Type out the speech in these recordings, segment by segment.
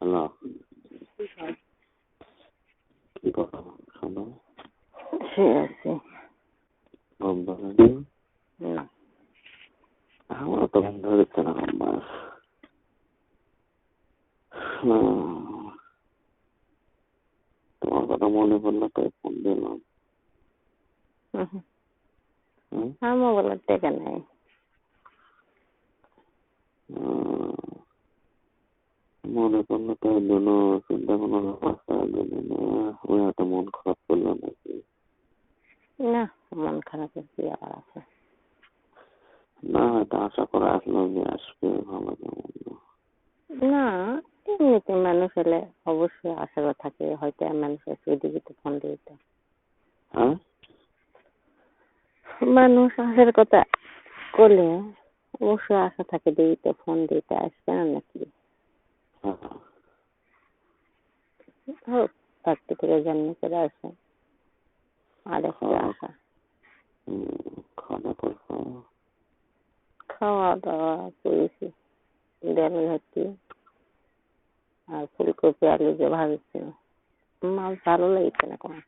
Hello, কি কথা শোনো? সে আছে ঘুম ধরেনি? না, আমারও তো ঘুম ধরেছে না আমার। তোমার কথা মনে পড়লো তাই ফোন দিলাম। আমার মোবাইলের টেকা নেই। মনে পড়লো তাই জন্য চিন্তা কোনো রাস্তা গেলে না, ওই একটা মন খারাপ করলো নাকি? না, মন খারাপের কি আবার আছে? না, হয়তো আশা করে আসলো যে আসবে ভালো কেমন। না, এমনিতে মানুষ হলে অবশ্যই আশা থাকে, হয়তো মানুষ ওইদিকে ফোন দিতে। হ্যাঁ, মানুষ আসার কথা করলে অবশ্যই আশা থাকে দিতে, ফোন দিতে আসবে না নাকি? হোক, থাকতে থেকে জন্ম করে আসে আর একটা আশা। খাওয়া করছো? খাওয়া দাওয়া করেছি, ডাল ভাতি আর ফুলকপি আলু যে ভাজছিল। মাছ ভালো লেগেছে না কোনো।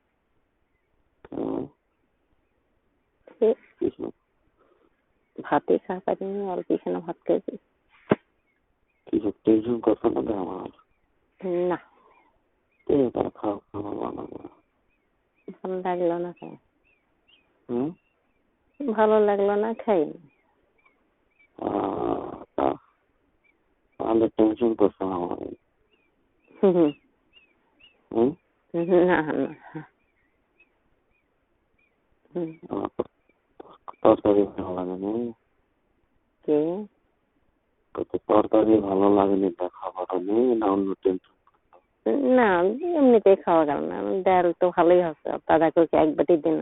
ভাতে খা পারিনি, অল্প এখানে ভাত খেয়েছি। কিছু টেনশন করছো না আমার? না, তারা খাওয়া খাওয়া বানাবো। ভালো লাগলো না খাই। হুম, ভালো লাগলো না খাইনি। তাহলে টেনশন করছো আমার? না না, তরকারি ভালো লাগেনি? কে তরকারি ভালো লাগেনি, তা খাবার নেই না অন্য টেনশন? না, এমনিতেই খাওয়া গেল না। ডাল তো ভালোই হচ্ছে, দাদাকে এক বাটি দিন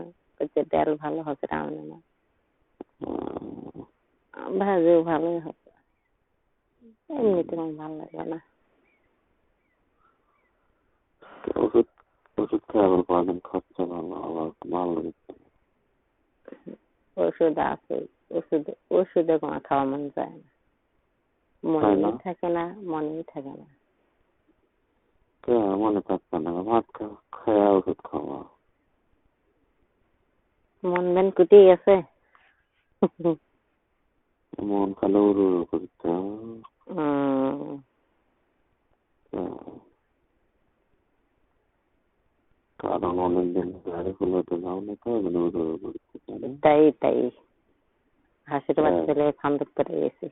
ডাল ভালো হচ্ছে, রান্না না ভাজেও ভালোই হচ্ছে। এমনিতে আমার ভালো লাগলো না। ওষুধ ওষুধ খেয়ে আবার কদিন খাচ্ছে ভালো, আবার ভালো লাগছে। ওষুধ আছে, ওষুধে কোনো খাওয়া মন যায় না, মনেই থাকে না, মনেই থাকে না। মনে থাকছে না, ভাত খেয়ে ওষুধ খাওয়া। মন বেন কুটে গেছে। মন খালে উড়ু উড়ু করছে। কারণ অনেকদিন গাড়ি খুলতে যাও না তো, উড়ু উড়ু করছে। তাই হাসির বাচ্চা ছেলে খান্দক করে গেছে।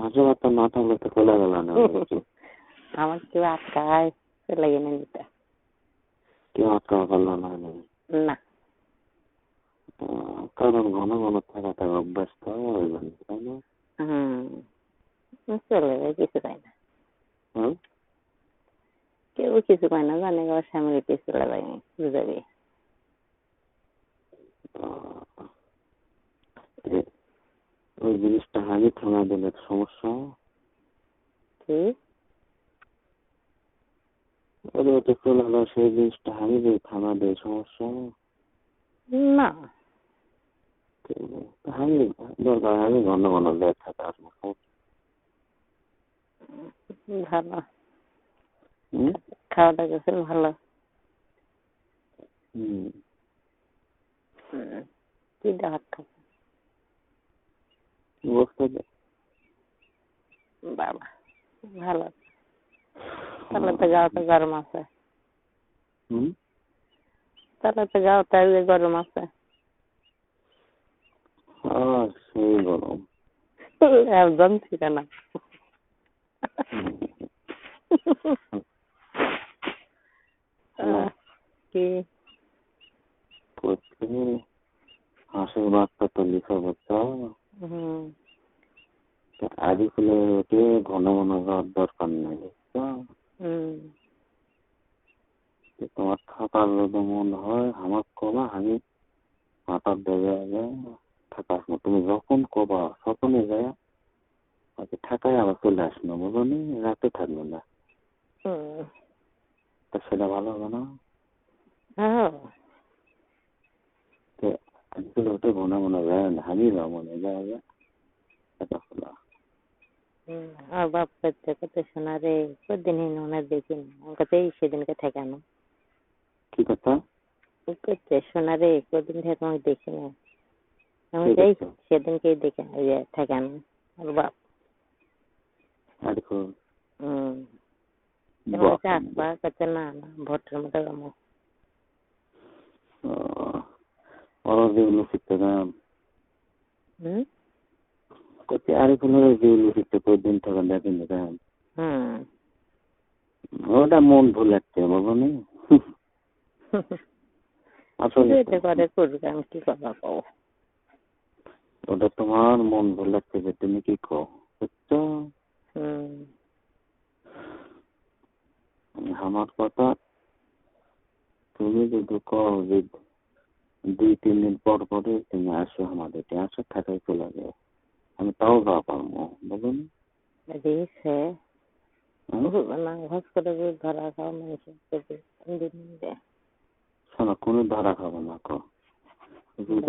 হাসি বাচ্চা না থাকলে তো চলে গেল না। আমার কেউ আটকায় চলে গেলে নিতে। কেউ আটকা পারলো না? না, কারণ ঘন ঘন থাকাটা অভ্যাস তো ওই জন্য, তাই না? চলে যায়, কিছু পায় না। কেউ কিছু পায় না, জানে আবার ফ্যামিলিতে চলে যায়, বুঝাবি। ওই জিনিসটা আগে থানা দিলে সমস্যা কি? ওটা চলে গেল, সেই জিনিসটা আগে দিয়ে থানা দেয় সমস্যা না, আমি দরকার আমি ঘন ঘন লেট থাকা আসবো। ভালো খাওয়া দাওয়া করছেন? ভালো। কি ডাক বাবা, ভালো। তাহলে তো গাওতে গরম আছে, তাহলে তো গাওতে গরম আছে। সেই গরম জানছি না। কি হাঁসের বাচ্চা তো লিখা বাচ্চা আদি খুলে ওঠে, ঘন ঘন যাওয়ার দরকার নেই। তোমার থাকার যদি মন হয় আমার কবা, আমি মাথার দেবে থাকা আসবো। তুমি যখন কবা তখনই যায় থাকায় আবার চলে আসবো, বুঝো নি? রাতে থাকবে না, তা সেটা ভালো হবে না? আজকে ওটা ঘন ঘন যায় না, আমি মনে যায় থাকা খোলা আর বাপ করতে করতে শোনা রে কদিন ওনার দেখি না আমাকে সেদিনকে ঠেকানো কি কথা? করতে শোনা রে কদিন থেকে তোমাকে দেখি না আমি ঠিক যাই আছে। সেদিনকেই দেখে ওই যে ঠেকানো আর বাপ আর কি? তোমার আসবা করতে না না ভোটের মতো আমার ওরা যেগুলো শিখতে দাম হুম করতে আরিফুলের যেগুলো শিখতে কদিন থেকে দেখেন দাম ওটা মন ভুল লাগছে বলো না আসলে এটা করে করবে আমি কি কথা কও ওটা তোমার মন ভুল লাগছে যে তুমি কি কও বুঝছো? আমার কথা তুমি যদি কও যে 2-3 দিন পর পরে তুমি আসো আমাদের আসো থাকাই চলে যাও আমি তাও যাওয়া পারবো বলুন দিয়েছে না ঘস করে ধরা খাওয়া মানুষের শোনো কোনো ধরা খাবো না কো দুধ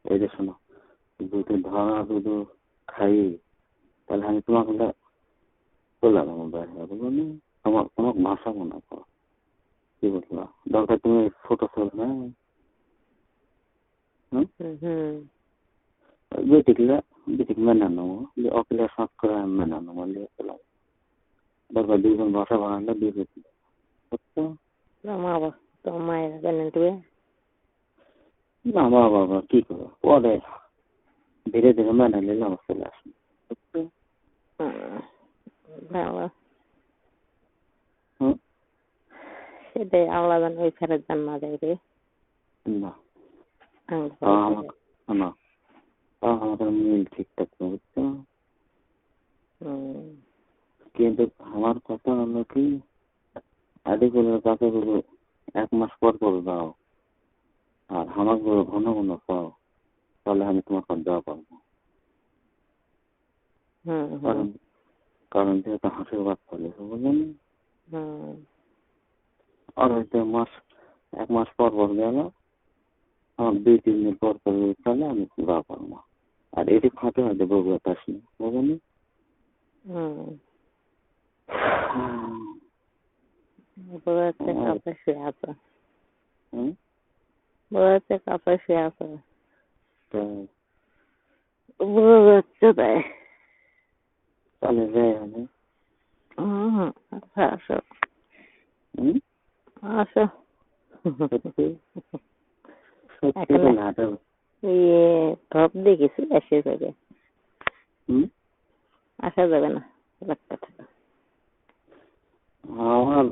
এই যে শোনো যদি ধরা দুধ খাই তাহলে আমি তোমাকে চলে যাবো বাইরে বলুন তোমাকে ভাসাবো না কো কি বুঝলা দরকার তুমি ফটো ছবি না বেটিক মেনে নেবো অকেলে সাত করে মেনে নেবো দরকার 2 জন বাসা বানালে দিয়ে দিচ্ছি বুঝছো? তোমার মায়ের জানেন তুমি না বাবা কি করবো পরে ধীরে ধীরে মেনে নিলে আমার চলে আসবে বুঝছো? বাবা সেটাই আল্লাহ জান ওই ফেরত জান না দেয় রে না না আমাদের মিল ঠিক থাকবে বুঝছো? কিন্তু আমার কথা হলো কি আদিগুলোর কাছে গুলো 1 মাস পর পর দাও আর আমার গুলো ঘন ঘন পাও তাহলে আমি তোমার কাছে দেওয়া পারবো কারণ যেহেতু হাসির বাচ্চা লেখো বুঝলেন আর হয়তো 1 মাস পর পর গেল আমার 2-3 দিন পর পর তাহলে আমি দেওয়া পারবো আর এটি ফাঁকে হয়তো বগুড়াতে আসি বুঝলেন কাপড় শুয়ে আছে বলছে কাপড় শুয়ে আছে তাই তাহলে যাই আমি আসো আসো সত্যি টপ দেখেছি আসে যাবে আসা যাবে না একটা টাকা আমার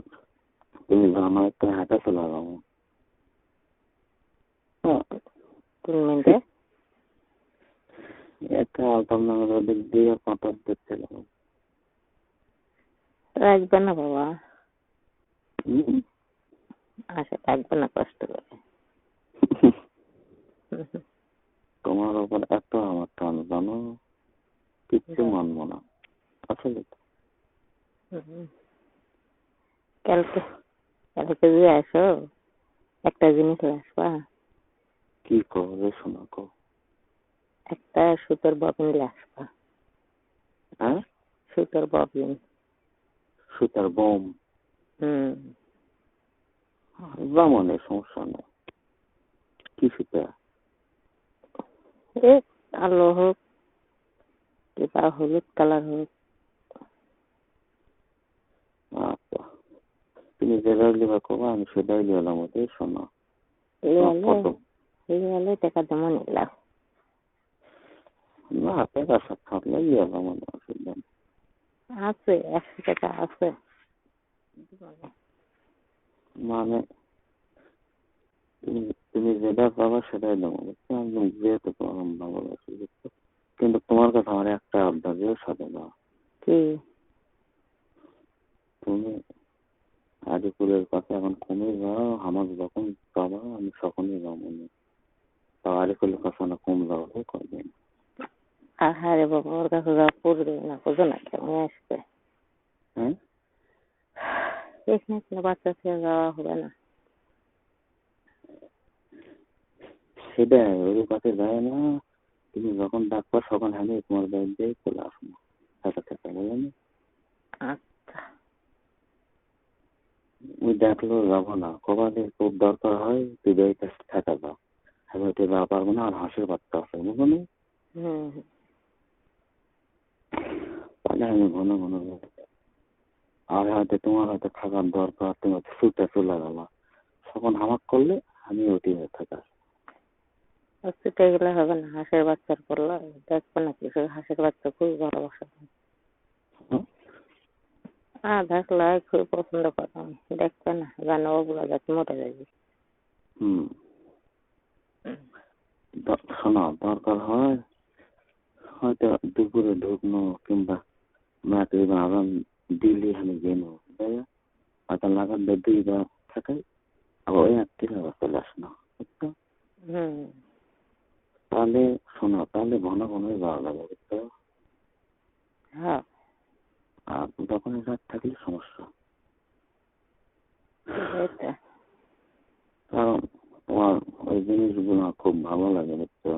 তুমি আমার একটা হাঁটা চলে যাবো 3 মিনিটে একটা আলতামনগর দিক দিয়ে 5 দেখতে যাবো রাখবে না বাবা আশা রাখবে না কষ্ট করে তোমার উপর এত আমার টান জানো কিচ্ছু মানবো না আসলে কালকে কালকে যদি আসো একটা জিনিস আসবা কি করবে শোনা কো একটা সুতোর ববিন আসবা হ্যাঁ সুতোর ববিন সুতার বোম যেমন সমস্যা নেই কি সুতা কালো হোক কিংবা হলুদ কালার হোক আচ্ছা তুমি যেটাই লিবা করবো আমি সেটাই লিয়ালাম ওদের শোনো লিয়ালে টাকা জমা নিলাম না টাকা সব থাকলে লিয়ালাম অসুবিধা আছে 100 টাকা আছে মানে তুমি যেটা পাবা সেটাই দেবো বুঝছো একদম যেহেতু ভালোবাসি বুঝছো কিন্তু তোমার কাছে আমার একটা আবদার সাথে না কি তুমি আদিপুরের কাছে এখন কমে যাও আমার যখন পাবা আমি তখনই যাবো তা আদিপুরের কাছে না কম যাওয়া করবেন আরে বাবা ওর কাছে যাওয়া পড়বে না বুঝো না কেমন আসবে হ্যাঁ এখানে বাচ্চা ছেড়ে যাওয়া হবে না সেটাই ওর কাছে যায় না তুমি যখন ডাকবা তখন আমি তোমার বাড়িতে চলে আসবো টাকা টাকা বলেন আচ্ছা ওই দেখলেও যাবো না, কবারে খুব দরকার হয় তুই এই কাছে টাকা দাও, আমি ওইটা যা পারবো না, আর হাঁসের বাচ্চা আছে বুঝলি, তাহলে আমি ঘন ঘন যাবো। আর হয়তো তোমার হয়তো থাকার দরকার, তুমি হয়তো ছুটে চলে গেল, তখন আমার করলে আমি ওটি হয়ে থাকা। ছুটে গেলে হবে না, হাঁসের বাচ্চার করলে দেখবো নাকি, হাঁসের বাচ্চা খুবই ভালোবাসা। দেখলে খুবই পছন্দ করে, দেখবে না জানো ওগুলো যাতে মরে যাবে। শোনা দরকার হয় হয়তো দুপুরে ঢুকনো কিংবা মাকে আরাম দিল্লি আমি গেনো হয়তো লাগান দুইটা থাকে, আবার ওই একদিন আবার চলে আসনো, বুঝছো? তাহলে শোনো, তাহলে ঘন ঘনই যাওয়া যাবে, বুঝছো? হ্যাঁ, আর যখন রাত থাকলে সমস্যা, কারণ তোমার ওই জিনিসগুলো খুব ভালো লাগে, বুঝছো?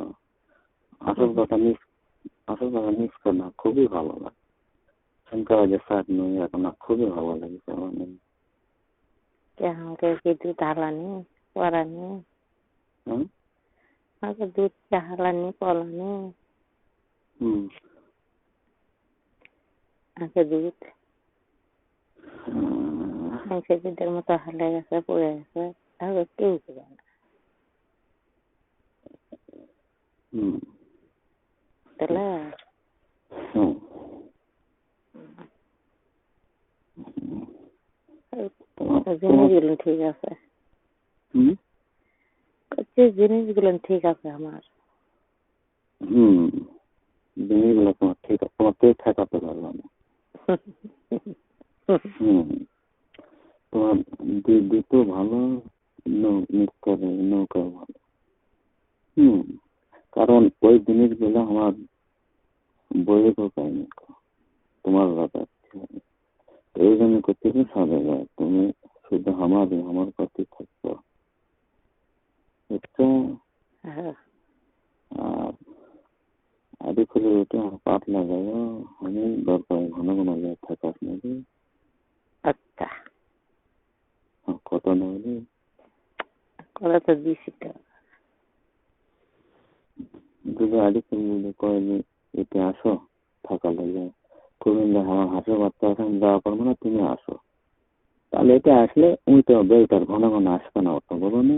আসল কথা মিস করে না, খুবই ভালো লাগে। শঙ্কর যে শাক নই এখন খুবই ভালো লাগছে মানে। আমাকে কি দুধ হালানি পরানি, আমাকে দুধ হালানি পলানি, আমাকে দুধ সে দুধের মতো হালে গেছে, পড়ে গেছে, তাহলে কেউ দেবে না। তাহলে জিনিসগুলো ঠিক আছে, জিনিসগুলো ঠিক আছে আমার, জিনিসগুলো তোমার ঠিক আছে, তোমার পেট ঠেকাতে পারলো না। তোমার দিতে ভালো, নৌকা ভালো। কারণ ওই জিনিসগুলো আমার বইয়ে পাইনি, তোমার ব্যাপার এই জন্য করতে সাজা যায়, তুমি শুধু আমার কাছে থাকতো, বুঝছো? আর আদি করে ওটা পাট লাগাবো, আমি দরকার ঘন ঘন যায় থাকার নাকি। আচ্ছা কত নেবে? কত তো 20 টাকা। যদি আদি করে কয়ে যে এতে আসো থাকা লাগে, কুমিল্লা আমার হাঁসের বাচ্চা এখন যাওয়া পারবো না, তুমি আসো, তাহলে এটা আসলে ওই তো বেটার, ঘন ঘন আসবে না, অত বলো না।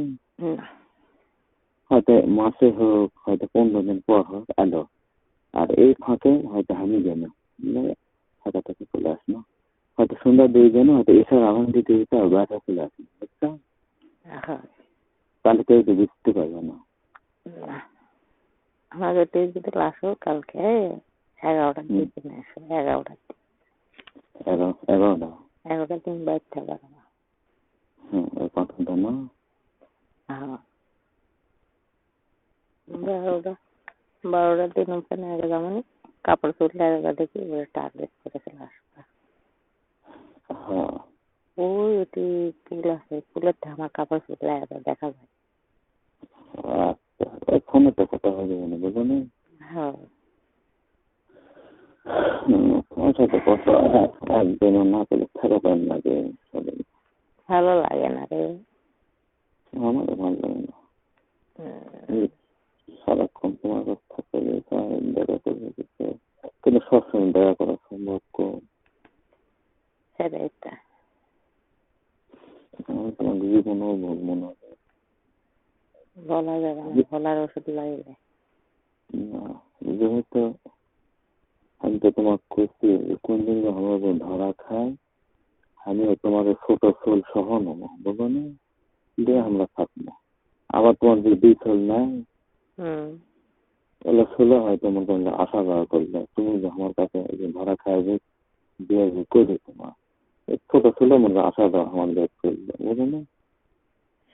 হয়তো মাসে হোক, হয়তো 15 দিন পর হোক এলো, আর এই ফাঁকে হয়তো আমি যেন ফাঁকা থেকে চলে আসলো, হয়তো সন্ধ্যা 2 যেন হয়তো এসব আগুন দিতে দিতে বেড়া চলে আসলো, বুঝছো? তাহলে কেউ তো বুঝতে পারবে না। আমাদের যদি আসো কালকে 11টার দিকে আসো, 11টার দিন বাইর থাকা। ওই কথাটা না, 12টার দিন ওখানে আগে যেমন কাপড় চুল দেখি টার্গেট করে চলে আসবা। ওই ওটি ফুল আছে, ফুলের আমার কাপড় চুল দেখা যায়। ফোনে তো কথা হয়ে যাবে না, বুঝলো না? তোমার সাথে কথা একদিনও না পেলে থাকা পারেন লাগে, ভালো লাগে না রে, আমারও ভালো লাগে না। সারাক্ষণ তোমার কাছে থাকতে দেখা করবে, কিন্তু সবসময় দেখা করা সম্ভব কম। সেটাই তোমাকে জীবনও ভুল মনে হবে, বলা যাবে না, বলার ওষুধ লাগবে না। যেহেতু আমি তো তোমার করছি কোন দিন আমার ধরা খায়, আমিও তোমার ছোট ছোল সহ নেবো, বুঝলো না? দিয়ে আমরা থাকবো। আবার তোমার যে 2 ছোল নাই, তাহলে ছোলে হয়তো মনে করলে আসা যাওয়া করলে, তুমি যে আমার কাছে ধরা খায় যে বিয়ে করে তোমার ছোট ছোল মনে আসা যাওয়া আমার বেশ করলে, বুঝলো না?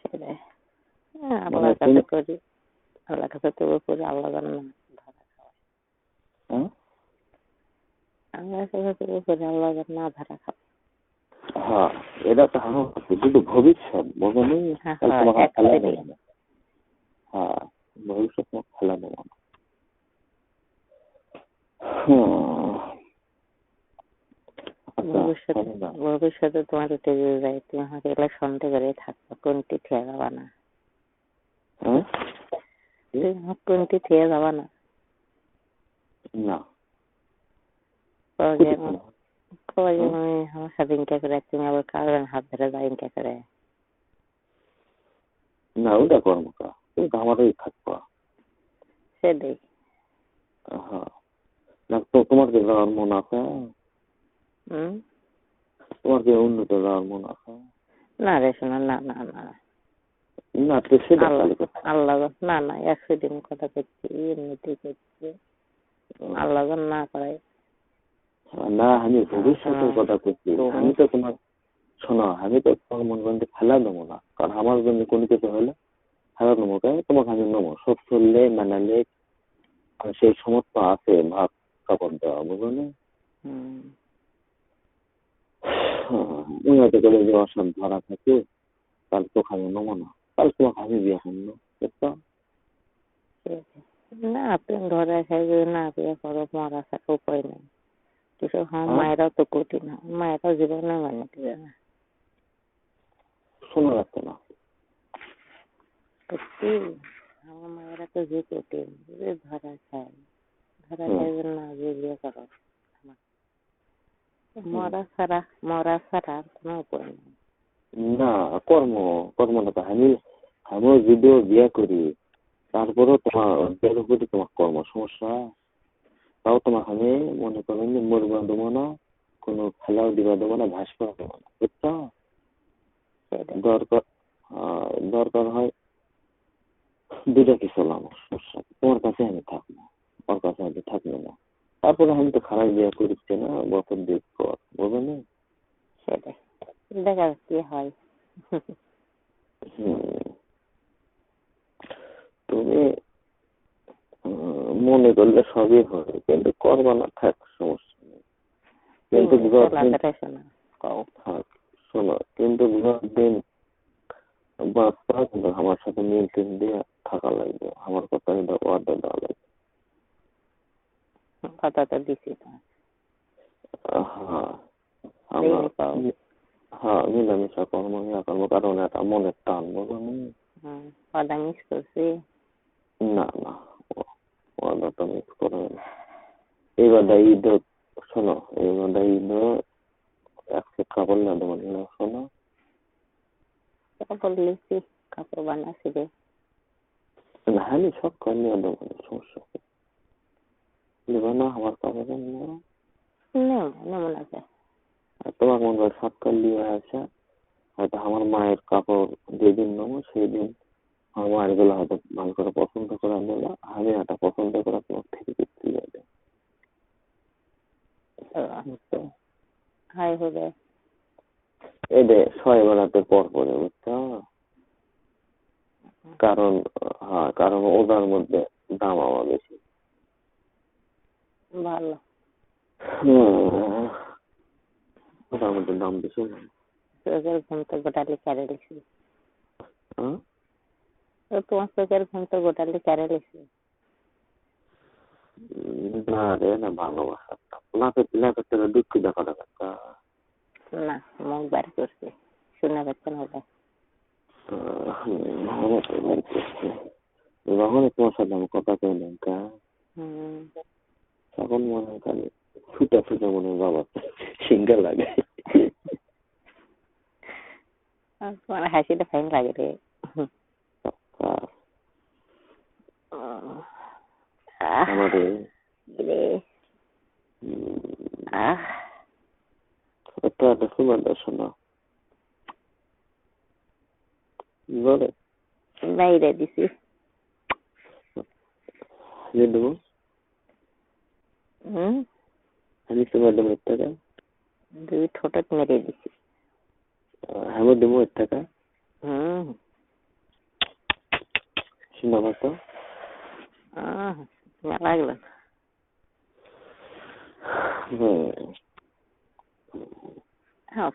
সেটাই আল্লাহর কাছে করি, আল্লাহর কাছে তবু করি, আল্লাহ জানে না ধরা খাওয়ায়। আল্লাহর কাছে তবু করি, আল্লাহ জানে না ধরা খাওয়ায়। হ্যাঁ, এটা তো আমার শুধু ভবিষ্যৎ, বুঝলো না? তোমাকে খেলা দেবো না। হ্যাঁ, ভবিষ্যৎ খেলা দেবো না। ভবিষ্যতে তোমার উঠে যায়, তুমি আমাকে এগুলো সন্দেহ করে থাকবো, কোনটি থেকে যাবা না, কোনটি থেকে যাবা না। না আমার সাথে ইনকা করে তুমি আবার কারণ হাত ধরে যায় ইনকা করে। না ওটা করবো কা, ওটা আমারই থাকবো সেটাই। হ্যাঁ না তো তোমার কি যাওয়ার মন আছে? তোমার কি অন্যতে যাওয়ার মন আছে? না রে শোনা, না না না না তো সেটা আল্লাহ না না 100 দিন কথা করছি, এমনিতেই করছি, আল্লাহ না করাই। না আমি ভবিষ্যতের কথা করছি, আমি তো তোমার শোনো, আমি তো তোমার মন বন্ধে ফেলা নেবো না, কারণ আমার জন্য কোনো কিছু হলে ফেলা নেবো, তোমাকে আমি নেবো, সব চললে মানালে সেই সমর্থ আছে ভাব কাপড় দেওয়া, বুঝলো না? উন্নত করে যে অসম ধরা থাকে, কাল তোকে আমি নেবো না, কাল তোমাকে আমি বিয়ে করবো, বুঝছো? না তুমি ধরে খাইবে না, বিয়ে করো, মরা থাকা উপায় নেই কিছু। মায়েরাও তো কঠিন, মায়েরাও জীবনে মানে দিবে না। শোনা যাচ্ছে না সত্যি, আমার মায়েরা তো যে কঠিন, ধরা খায়, ধরা খাইবে না যে বিয়ে করো। মরা ছাড়া কোনো উপায় নেই। না কর্মটা তো আমিও যদিও বিয়ে করি, তারপরেও তোমার উপরে তোমার কর্ম সমস্যা, তাও তোমাকে আমি মনে করেন যে মরবা দেবো না, কোনো খেলাও দিবা দেবো না, ভাসবা দেবো না, বুঝছো? দরকার হয় দুটা কিছু আমার সমস্যা, তোমার কাছে আমি থাকবো, ওর কাছে আমি থাকবো না, তারপরে আমি তো খারাপ বিয়ে করছি না, বছর 2 পর, বুঝলি? সেটাই দেখা কি হয়। তুমি মনে করলে সবই হয়, কিন্তু করবা না, থাক, সমস্যা নেই। কিন্তু শোনো, কিন্তু দিন বাচ্চা কিন্তু আমার সাথে মিল টিল দিয়ে থাকা লাগবে, আমার কথা অর্ডার দেওয়া লাগবে। কথা তো দিছি। হ্যাঁ মিলামিশা কর্ম কর্ম, কারণ এটা মনের টান, বুঝলি? কথা মিস করছি না না, ওটা মিস করে না। এইবার ঈদ, শোনো, এইবার ঈদ একশো কাপড় না দেবো না, শোনো, কাপড় লিখছি, কাপড় বানাচ্ছি রে। আমি সব কাজ নিয়ে দেবো, সমস্যা নেবে না, আমার কাপড় নেমন আছে। তোমার মনে হয় সবকাল নিয়ে আসা, হয়তো আমার মায়ের কাপড় যেদিন নেবো সেই দিন আমার মায়ের গুলো হয়তো ভালো করে পছন্দ করে নেবো, আমি এটা পছন্দ করে তোমার থেকে দেখতে যাবে। এদের 6 বেলাতে পর পরে, বুঝছো? কারণ ওটার মধ্যে দাম আমার বেশি। ভালো, ওটার মধ্যে দাম বেশি না। ঘুম তো গোটালি চারে লিখছি, তোমার চোখের ঘুম তো গোটালি চারে লিখছি। না রে, না ভালোবাসা থেকে দুঃখ দেখা দেখা না, মুখ বার করছে, শুনে পাচ্ছেন ওটা। যখন তোমার সাথে আমি কথা কইলাম তখন মনে হয় খালি ছুটা ছুটা মনে হয় বাবা সিঙ্গা লাগে, তোমার হাসিটা ফাইন লাগে রে। বাইরে দিছি দেবো, আমি তোমার দেবো 1 টাকা, 2 ঠোঁট মেরে দিছি। আমি দেবো 1 টাকা। শোনা তো লাগলো,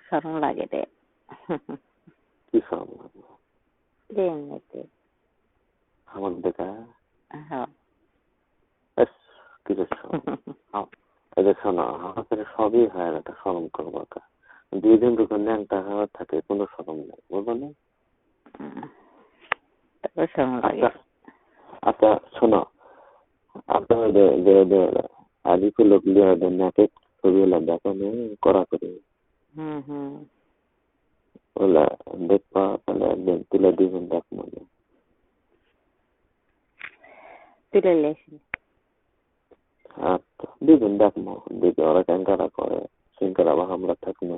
সরম লাগে রে। কি সরম লাগে এমনিতে আমার দেখা? হ্যাঁ কিছু এই যে শোনো, আমার কাছে সবই হয় না, এটা স্মরণ করবো। 2 দিন দুটো ন্যাংটা খাবার থাকে, কোনো স্মরণ নেই, বুঝলো না? তারপর সময় লাগে। আচ্ছা আচ্ছা শোনো, আপনার আলিপুর লোক নাকে ছবি হলো দেখো নেই করা করে ওলা দেখবা, তাহলে একদিন তুলে দিবেন, দেখ মনে তুলে লেছি। আচ্ছা দিবেন, দেখ দেখে ওরা ক্যাঙ্কারা করে, সিঙ্কারা বা হামলা থাকলে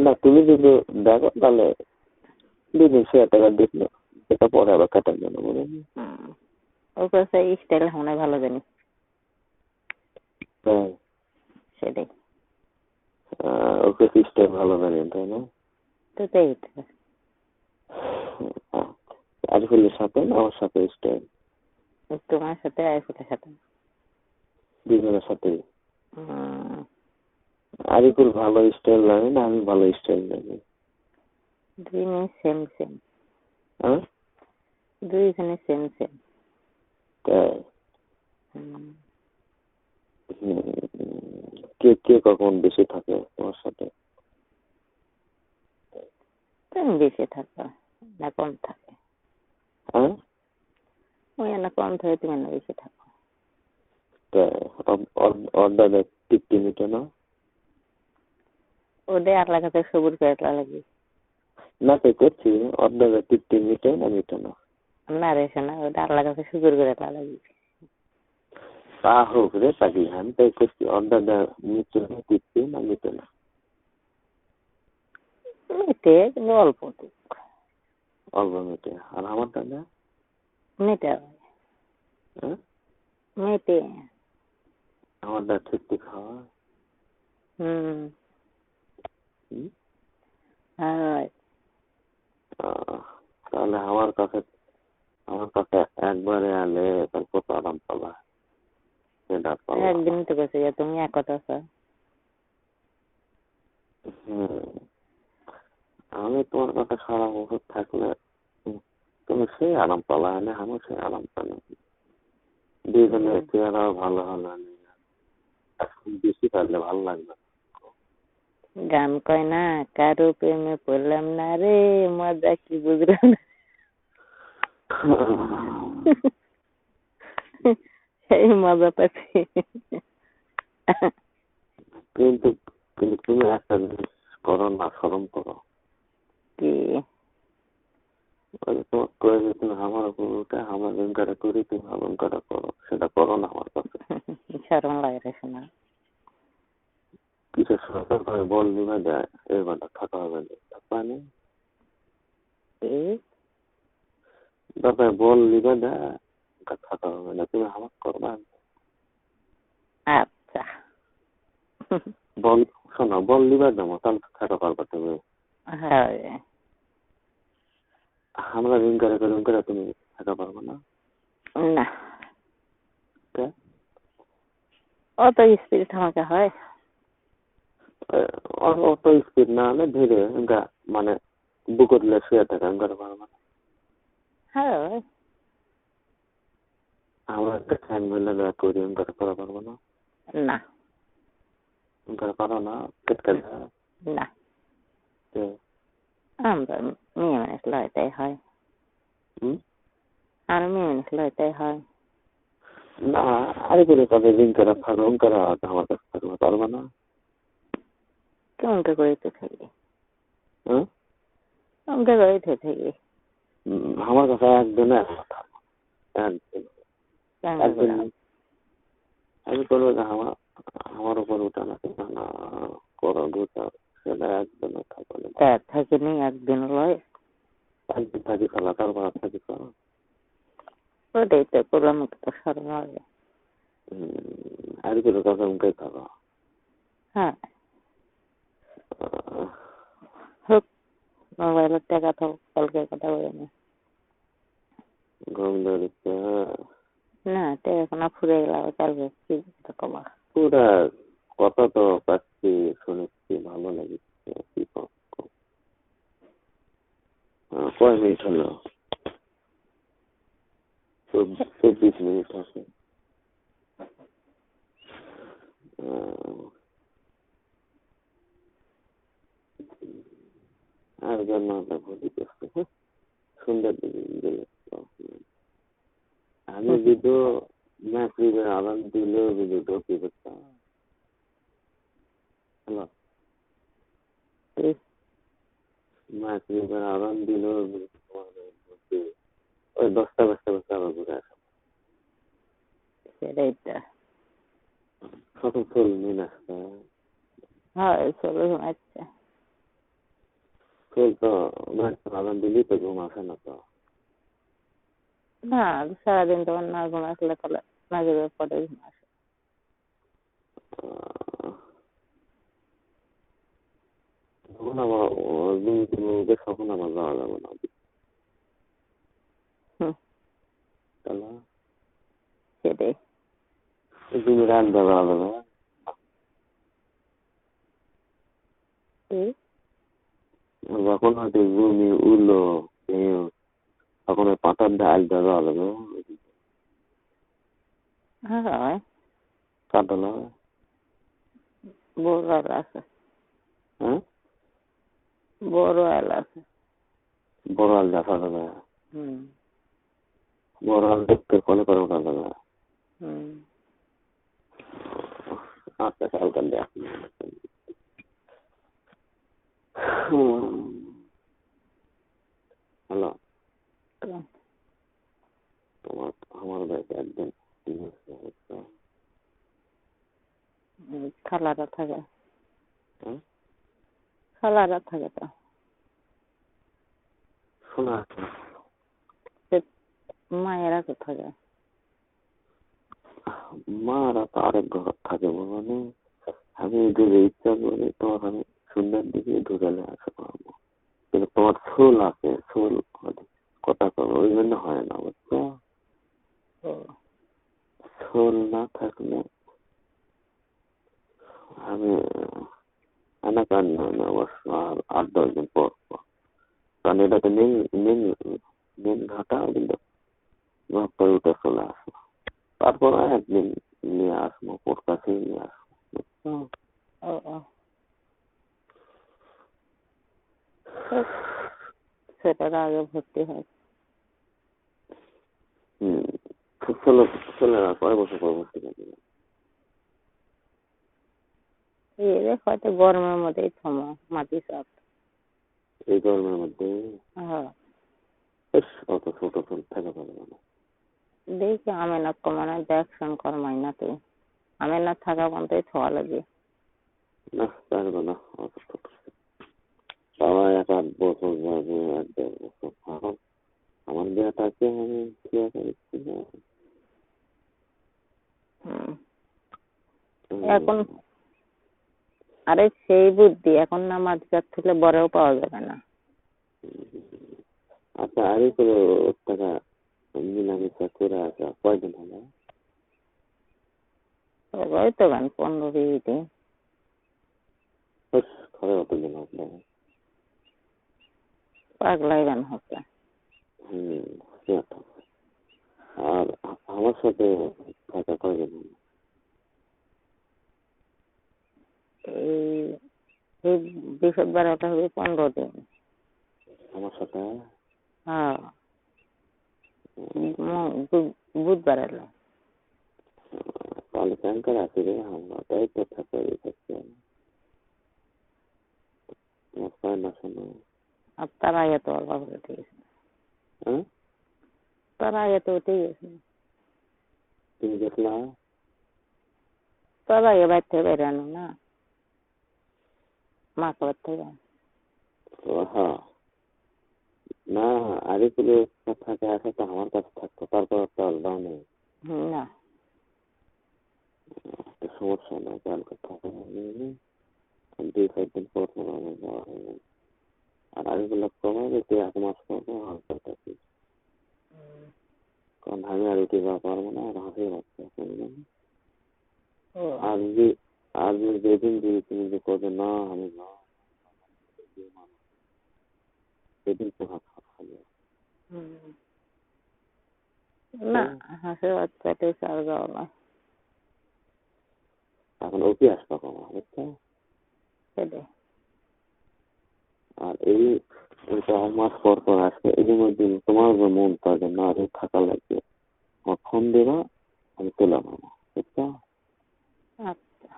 না, তুমি যদি দেখো তাহলে দিবেন, 1,000 টাকা দিল, এটা পরে আবার কাটার জন্য বলে ওর কাছে স্টাইল মনে ভালো জানি। হ্যাঁ, সেটাই ওকে সিস্টেম ভালো জানেন, তাই না? তো তাই তো। আরিফুলের সাথে না আমার সাথে স্টাইল? তোমার সাথে আরিফুলের সাথে, দুজনের সাথে। আরিফুল ভালো স্টাইল লাগে না আমি ভালো স্টাইল লাগে? দুজনে সেম সেম। হ্যাঁ, দুইজনে সেম সেম। তাই? কে কে কখন বেশি থাকে তোমার সাথে? তুমি বেশি থাকো না কম থাকে? হ্যাঁ, ওই না কম থাকে, তুমি না বেশি থাকো। অর্ডার টিকটি মিটে না? ওদের আল্লাহ কাছে সবুর করে লাগে না, তো করছি অর্ডার টিকটি মিটে না মিটে না? না রে শোনা, ওটা আল্লাহ কাছে শুকুর করে লাগে। তা হোক রে পাখি, আমি তাই করছি অর্ডার মিটে না, টিকটি না মিটে না? মেটে কিন্তু অল্প টুক। অল্প মিটে, আর আমার দাদা মেটে মেটে আমার দা ঠিক ঠিক খাওয়া। তাহলে আমার কাছে একবারে আলে তার কত আরাম পালা, সেটা পালা। একদিন তো গেছে তুমি এক কথা আছো। আমি তোমার কাছে সারা বছর থাকলে তুমি সেই আরাম পালা, না আমি সেই আরাম পালা। দুজনের চেহারাও ভালো হলো, বেশি পারলে ভালো লাগবে। গান কয় না, কারো প্রেমে পড়লাম না রে, মজা কি বুঝলাম না। সেই মজা পাচ্ছি। কিন্তু কিন্তু তুমি একটা জিনিস করো না, স্মরণ করো কি? তোমার প্রয়োজন, তুমি আমার উপর উঠে আমার অহংকার করি, তুমি অলঙ্কার করো, সেটা করো না আমার কাছে। শরম লাগে রে শোনা। কিসের সরকার করে বল নিবে যায়, এই ঘন্টা থাকা হবে না, পানি বল নিবে দেয়, থাকা হবে না, তুমি আমার করবা। আচ্ছা বল শোনো, বল নিবে দেবো, তাহলে থাকা পারবা তুমি। আমরা রিঙ্কারে করে তুমি থাকা পারবো না। না অত স্পিরিট আমাকে হয়, অত স্পিড না হলে ধীরে মানে বুকত শুয়ে থাকা করে পারবো না। আমরা একটা ফ্যান মিলে করি করে করা পারবো না। না করে পারো না, কেটে না আমরা মেয়ে মানুষ লয়টাই হয়, আর মেয়ে মানুষ লয়টাই হয় না। আরে করে তাদের রিং করা ফাঁক করা আমার কাছে থাকবে পারবো না। কেমন করে তো থাকি, কেমন করে তো থাকি আমার কাছে একদিন আমি করবো আমার উপর উঠা না করো দুটা, সেটা একদিন থাকিনি, একদিন লয় একদিন থাকি ফেলা, তারপর থাকি ফেলা, ওটাই তো করলাম, তো সরম লাগে। আর কোনো কথা উঠে থাকা। হ্যাঁ হোক, মোবাইলের টাকা থাক, কালকে কথা বলে নি। ঘুম ধরেছে না টাকা ফুরে গেল, কালকে কি কমা পুরা কথা তো পাচ্ছি, শুনেছি, ভালো লাগছে। কি কয় মিনিট হলো? 24 মিনিট আছে। জন্মাটা ভুলি করছে, সুন্দর দিকে আমি ভিডিও মাগরিবের আজান দিলেও ভিডিও কি করতাম। হ্যালো, মাগরিবের আজান দিলেও ওই 10টা আবার ঘুরে আসা। সেটাই তো। কখন চলবি না? হ্যাঁ, চলো ঘুমাচ্ছে। চল তো, আজান দিলি তো ঘুম আসে না তো। না, সারাদিন তোমার না ঘুম আসলে তাহলে মাগরিবের পরে ঘুম আসে। তখন আমার তখন আমার যাওয়া যাবে না। তাহলে সেটাই। তুমি রান্না যাওয়া যাবে না। যখন হয়তো ঘুমি উঠলো তখন ওই পাতার ডাল দেওয়া যাবে। হ্যাঁ, কাটলা বড় আল আছে। হ্যাঁ, বড় আল আছে। বড় আল দেখা যাবে। হুম বড় আল দেখতে ফলে করে ওঠা যাবে। হুম। আচ্ছা, কালকে দেখ। হ্যালো, তোমার আমার বাড়িতে একদম খালারা থাকে। খালারা থাকে তো। শোনা মায়েরা তো থাকে। মারা তো আরেক ঘর থাকে মানে আমি ঢুকে ইচ্ছা করি তোমার আমি সুন্দর দিকে ঢুকালে আসা পারবো, কিন্তু তোমার সোল আছে, সোল কথা করো ওই জন্য হয় না, বুঝছো? সোল না থাকলে আমি অবশ্য আর 8-10 দিন পর, কারণ এটাকে মেন ঘাটা কিন্তু করে উঠে চলে আসবো, তারপর একদিন নিয়ে আসবো, ওর কাছে নিয়ে আসবো, বুঝছো? সেটার আগে ভর্তি হয়। ছেলেরা কয় বছর পর ভর্তি করবে? হয়তো গরমের মধ্যেই থমো মাটি সব। এই গরমের মধ্যে হ্যাঁ, অত ছোট ছোট থাকা পারবে না। দেখি আমেনা কমানো দেখছেন কর্মাই না তুই আমেনা থাকা পর্যন্তই থোয়া লাগে না, পারবে না অত ছোট। সবাই 1-8 বছর যাবে, 1-1.5 বছর। আমার বিয়েটাকে আমি বিয়ে করেছি না এখন। আরে সেই বুদ্ধি এখন না মাঝখান থেকে বড়ও পাওয়া যাবে না। আচ্ছা, আরে করে ওর টাকা মিলামিশা করে আসা কয়দিন হলো? ওই তো গান 15-20 দিন। ঘরে অতদিন হবে পাগলাই গান হচ্ছে। আর আমার সাথে থাকা কয়দিন হলো? এই বৃহস্পতিবারটা হবে 15 দিন আমার সাথে। হ্যাঁ, বুধবার এলো। তাহলে ব্যাংকার আছে রে, আমরা তাই তো থাকতে না শোনো। আর তারা এত অল্প করে উঠে গেছে। তারা এত উঠে গেছে। তুমি দেখলা? তারা এবার থেকে বেরানো না মা কবার থেকে। হ্যাঁ, না আরে পুরো থাকে আসে তো আমার কাছে থাকতো, তারপর তো আলাদা নেই। না সমস্যা নাই, কালকে থাকে 2-4 দিন পর আমার যাওয়া হয়ে গেল। আর আরেকগুলো কমাবে তুই 1 মাস পর হালকা থাকি, কারণ আমি আর উঠে যাওয়া পারবো না, আর হাসে রাখতে আর যেদিন যদি তুমি যে করবে না আমি না সেদিন তো হাত খাবে না হাসে বাচ্চাটাই চার যাওয়া না। এখন ওকে আসবা কমা, বুঝছো? সেটাই। আর এই ওইটা মাস পর পর আসবে। এর মধ্যে তোমার যে মনটা যে না রে থাকা লাগবে, আমার ফোন দেবা, আমি তুলে নেবো, বুঝছো? আচ্ছা,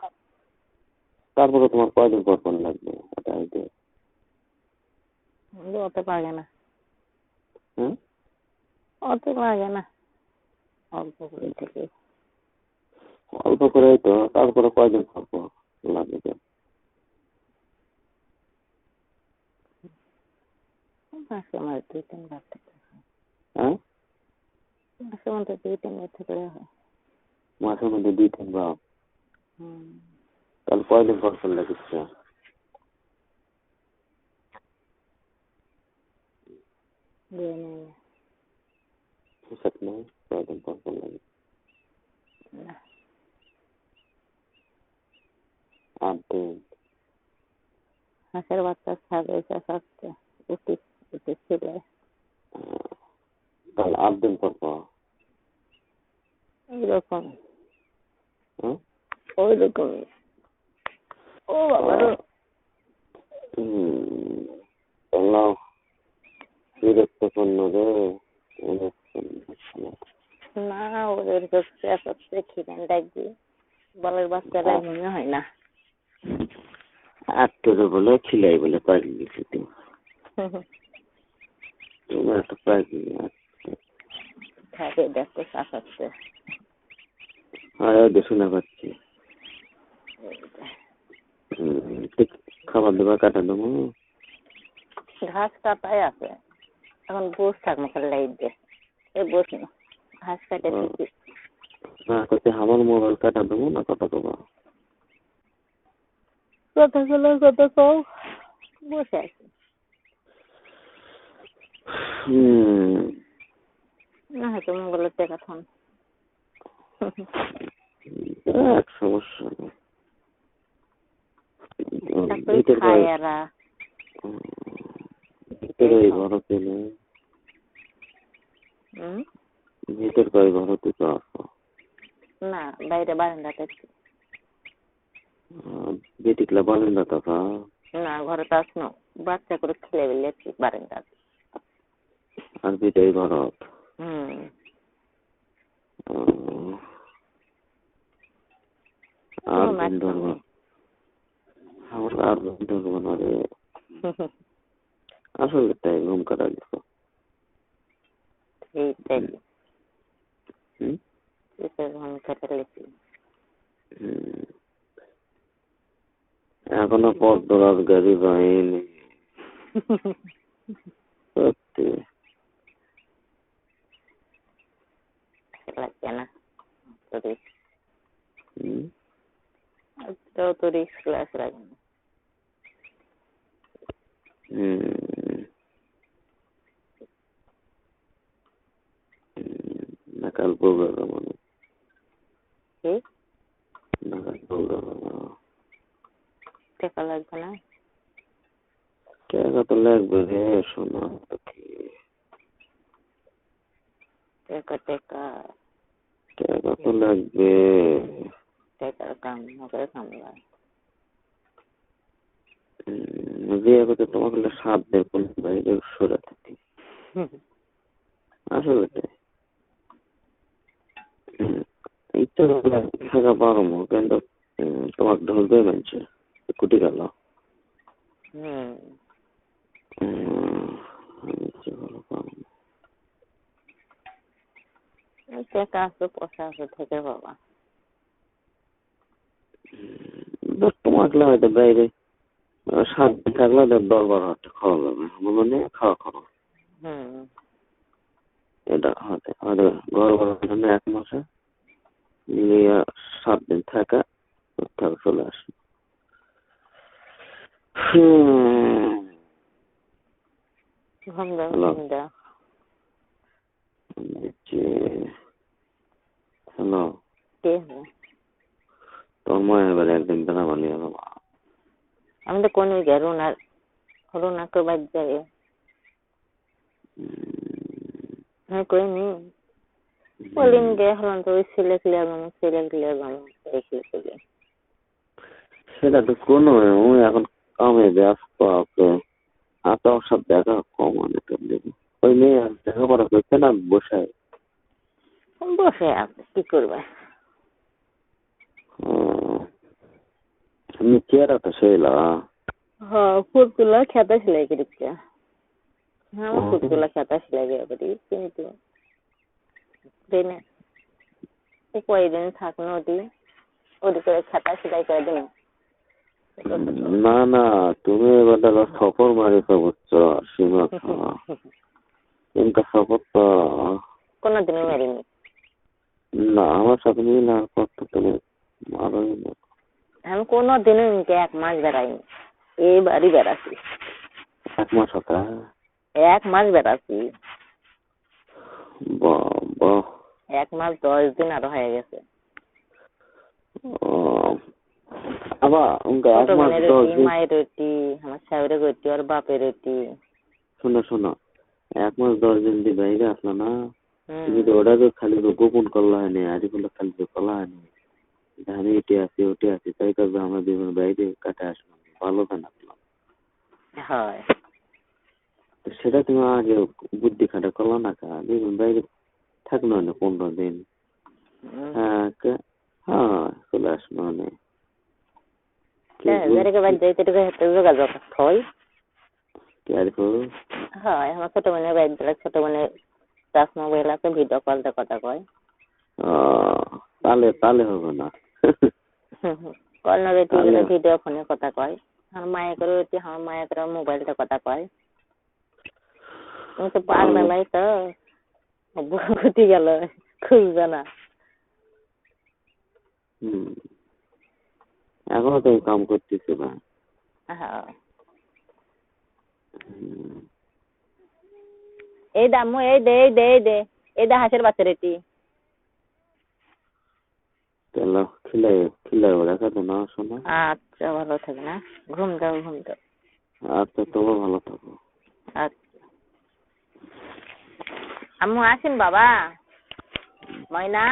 তারপরে তোমার কয়দিন পর ফোন লাগবে এটা আইডিয়া। অত লাগে না, হ্যাঁ, অত লাগে না, অল্প করে থেকে অল্প করে তো, তারপরে কয়দিন পর পর লাগবে। মাসে আমার 2-3 বার থেকে, হ্যাঁ, মাসে মধ্যে 2-3 বার থাকলে হয়। মাসের মধ্যে 2-3 বার, হুম, তাহলে কয়দিন পর ফোন লাগিচ্ছে? 2 মহিনে। হিসাব নেই কয়দিন পর ফোন লাগে। না, 8 দিন। হাঁসের বাচ্চা ছাড়ে আসতে উঠেছিল, তাহলে 8 দিন পর পর। ওইরকম হ্যাঁ, ওইরকমই। ও বাবা রে, আল্লাহ বিরক্তপূর্ণ রে। না ওদের হচ্ছে আসতে খিদেন ডাকবি, বলের বাচ্চারা মনে হয় না। আত্মীয় বলে খিলাই বলে পারি গেছি তো, তোমার একটা পারি খাবে দেখতে শাসাচ্ছে। আর শোনা পাচ্ছি। খাবার দাবার কাটা দেবো। ঘাস কাটাই আছে, এখন বস থাক মুখের লাইট দিয়ে বস না, ঘাস কাটে না করতে আমার মোবাইল কাটা দেবো না কথা দেবো। কথা কও, বসে আছি। না হয়তো মোবাইলের টাকা থাম এক সমস্যা নেই। খায় এরা ভিতরে ঘর পেলে ভিতর কয় ঘর থেকে আসো না, বাইরে বারান্দাতে বেটিকলা বারান্দা থাকা না, ঘরে তো আসনো বাচ্চা করে খেলে বেরিয়েছি বারান্দাতে। আর ভিতরে ঘর। আর ধরবো আমার আর ধরবো না রে, আসলে তাই ঘুম কাটা গেছে। এখনো পথ ধরার গাড়ি বাইনি সত্যি লাগছে না তো রিস্ক ক্লাস লাগে না। নাকাল বউরা মানে নাকাল বউরা টাকা লাগবে না, টাকা তো লাগবে রে শোনা। টাকা টাকা টাকা তো লাগবে, টাকার কাম নগরে কামলা। বিয়ে করতে তোমাকে 7 দিন বাইরে সরে থাকি আসলে ইচ্ছা থাকা পারবো, কিন্তু তোমার ঢুকবে মানছে কুটি গেল। টাকা আছে পয়সা আছে থেকে বাবা, তোমাকে হয়তো বাইরে 7 দিন থাকলে 10-12 হাজার টাকা খাওয়া যাবে, মানে খাওয়া খাওয়া এটা হতে হয়তো ঘর ভাড়ার জন্য 1 মাসে 7 দিন থাকা চলে আসে। হ্যালো, তোর মা এবার একদিন বেলা বানিয়ে দেবো। আমি তো কোন রোনাকে বাদ যাবে কইনি বলিন গে হলাম তো ওই ছেলে সেটা তো কোনো এখন কামে ব্যস্ত আছে, তো ওর সাথে দেখা কম অনেকটা দেবো। ওই মেয়ে লেখাপড়া করছে না বসে? বসে আছে, কি করবে? আমি চেয়ারা তো সেইলা। হ্যাঁ, ফুলতুলা খেতা সেলাই করেছে। হ্যাঁ, ফুলতুলা খেতা সেলাই করে কিন্তু ট্রেনে কয়েকদিন থাকলো ওদি করে খেতা সেলাই করে দিন। না না, তুমি এবার সফর মারিছো বুঝছো সীমা। কিন্তু সফর তো কোনোদিনও মারিনি। না, আমার সাথে মিল আর কত তুমি মারোই না। আমি কোনোদিনও ইনকে 1 মাস বেড়াইনি, এইবারই বেড়াচ্ছি। 1 মাস হতা? 1 মাস বেড়াচ্ছি। বাবা, 1 মাস 10 দিন আরো হয়ে গেছে। আবার উনকা 1 মাস 10 দিন মায়ের রুটি, আমার শাশুড়ি রুটি আর বাপের রুটি। শোনো 1 মাস 10 দিন দিয়ে বাইরে আসলো না, তুমি তো ওটাকে খালি গোপন করলা হয়নি, আজ বলে খালি তো কলা হয়নি। আমি এটি আছি তাই করবে, আমার জীবন বাইরে কাটে আসলাম, ভালো কেন আসলাম? হয়, সেটা তুমি আগে বুদ্ধি খাটা করলো না কা? জীবন বাইরে থাকলো না 15 দিন। হ্যাঁ চলে আসলো না। যোগাযোগ হয়। হ্যাঁ, আমার ছোট বোনের বাড়ি, ছোট বোনের টাচ মোবাইল আছে, ভিডিও কলতে কথা কয়। তালে হবে না। কল না ভিডিও ফোনে কথা কয়। আমার মায়ের করে আমার মায়ের করে মোবাইলটা কথা কয়। তুমি তো পাগলা লাই তো ঘুটি গেল, খুঁজবে না। এখনো তো কাম করতেছি না। হ্যাঁ, এই দামু এই দে হাঁসের বাচ্চা রেটি খিলাই রাখা তো না শোনা। আচ্ছা, ভালো থাকে না, ঘুম দাও। আচ্ছা, তোমার ভালো থাকো। আচ্ছা, আম্মু আসেন বাবা, ময়না।